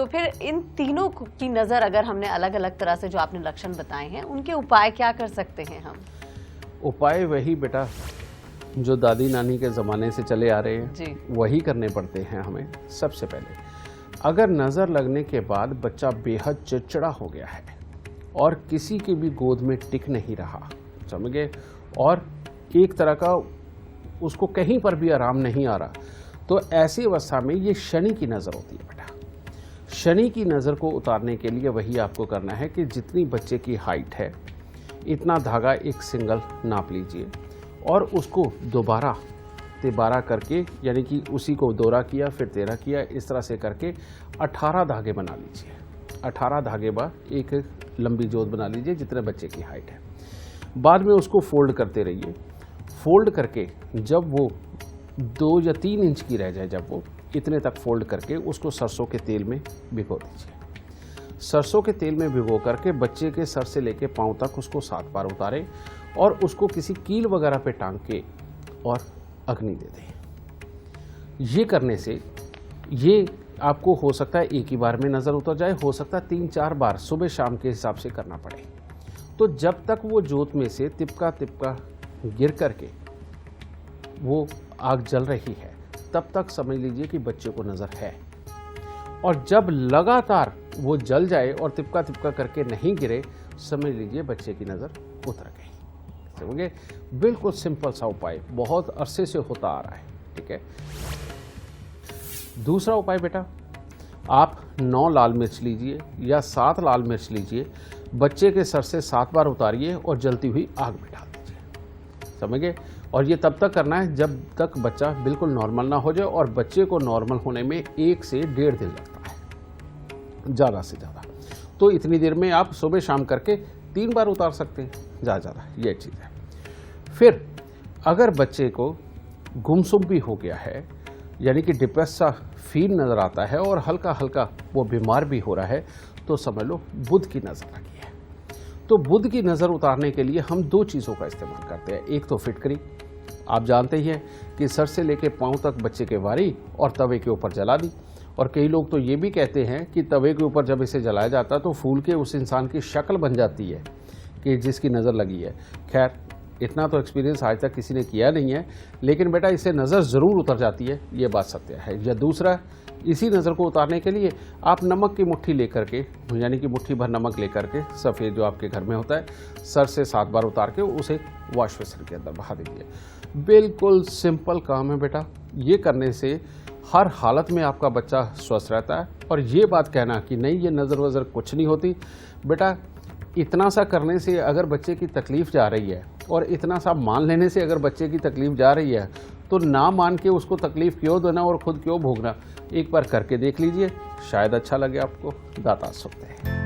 तो फिर इन तीनों की नज़र अगर हमने अलग अलग तरह से जो आपने लक्षण बताए हैं, उनके उपाय क्या कर सकते हैं हम? उपाय वही बेटा जो दादी नानी के ज़माने से चले आ रहे हैं जी। वही करने पड़ते हैं हमें। सबसे पहले अगर नज़र लगने के बाद बच्चा बेहद चिड़चिड़ा हो गया है और किसी की भी गोद में टिक नहीं रहा, समझ गए, और एक तरह का उसको कहीं पर भी आराम नहीं आ रहा, तो ऐसी अवस्था में ये शनि की नज़र होती है बेटा। शनि की नज़र को उतारने के लिए वही आपको करना है कि जितनी बच्चे की हाइट है इतना धागा एक सिंगल नाप लीजिए और उसको दोबारा 12 करके, यानी कि उसी को दोहरा किया फिर 13 किया, इस तरह से करके 18 धागे बना लीजिए। 18 धागे बाद एक लंबी जोत बना लीजिए जितने बच्चे की हाइट है। बाद में उसको फोल्ड करते रहिए। फोल्ड करके जब वो 2 या 3 इंच की रह जाए, जब वो इतने तक फोल्ड करके उसको सरसों के तेल में भिगो दीजिए। सरसों के तेल में भिगो करके बच्चे के सर से लेके पांव तक उसको 7 बार उतारें और उसको किसी कील वगैरह पे टांग के और अग्नि दे दें। ये करने से ये आपको हो सकता है एक ही बार में नज़र उतर जाए, हो सकता है 3-4 बार सुबह शाम के हिसाब से करना पड़े। तो जब तक वो जोत में से तिपका तिपका गिर करके वो आग जल रही है तब तक समझ लीजिए कि बच्चे को नज़र है। और जब लगातार वो जल जाए और तिपका तिपका करके नहीं गिरे, समझ लीजिए बच्चे की नज़र उतर गई। समझे? बिल्कुल सिंपल सा उपाय, बहुत अरसे से होता आ रहा है। ठीक है। दूसरा उपाय बेटा, आप 9 लाल मिर्च लीजिए या 7 लाल मिर्च लीजिए, बच्चे के सर से 7 बार उतारिए और जलती हुई आग में डाल दीजिए। समझ गए? और ये तब तक करना है जब तक बच्चा बिल्कुल नॉर्मल ना हो जाए, और बच्चे को नॉर्मल होने में 1 से 1.5 दिन लगता है ज़्यादा से ज़्यादा। तो इतनी देर में आप सुबह शाम करके 3 बार उतार सकते हैं, ज़्यादा ये चीज़ है। फिर अगर बच्चे को गुमसुम भी हो गया है, यानी कि डिप्रेस सा फील नज़र आता है और हल्का हल्का वो बीमार भी हो रहा है, तो समझ लो बुध की नज़र लगी है। तो बुध की नज़र उतारने के लिए हम 2 चीज़ों का इस्तेमाल करते हैं। एक तो फिटकरी, आप जानते ही हैं कि सर से लेके पांव तक बच्चे के वारी और तवे के ऊपर जला दी। और कई लोग तो ये भी कहते हैं कि तवे के ऊपर जब इसे जलाया जाता है तो फूल के उस इंसान की शक्ल बन जाती है कि जिसकी नज़र लगी है। खैर, इतना तो एक्सपीरियंस आज तक किसी ने किया नहीं है, लेकिन बेटा इससे नज़र ज़रूर उतर जाती है, ये बात सत्य है। या दूसरा, इसी नज़र को उतारने के लिए आप नमक की मुट्ठी लेकर के, यानी कि मुट्ठी भर नमक लेकर के, सफ़ेद जो आपके घर में होता है, सर से 7 बार उतार के उसे वॉश बेसिन के अंदर बहा दीजिए। बिल्कुल सिंपल काम है बेटा। ये करने से हर हालत में आपका बच्चा स्वस्थ रहता है। और ये बात कहना कि नहीं ये नज़र वज़र कुछ नहीं होती, बेटा इतना सा करने से अगर बच्चे की तकलीफ़ जा रही है और इतना सा मान लेने से अगर बच्चे की तकलीफ़ जा रही है, तो ना मान के उसको तकलीफ़ क्यों देना और ख़ुद क्यों भोगना। एक बार करके देख लीजिए, शायद अच्छा लगे आपको। दाता सुखते हैं।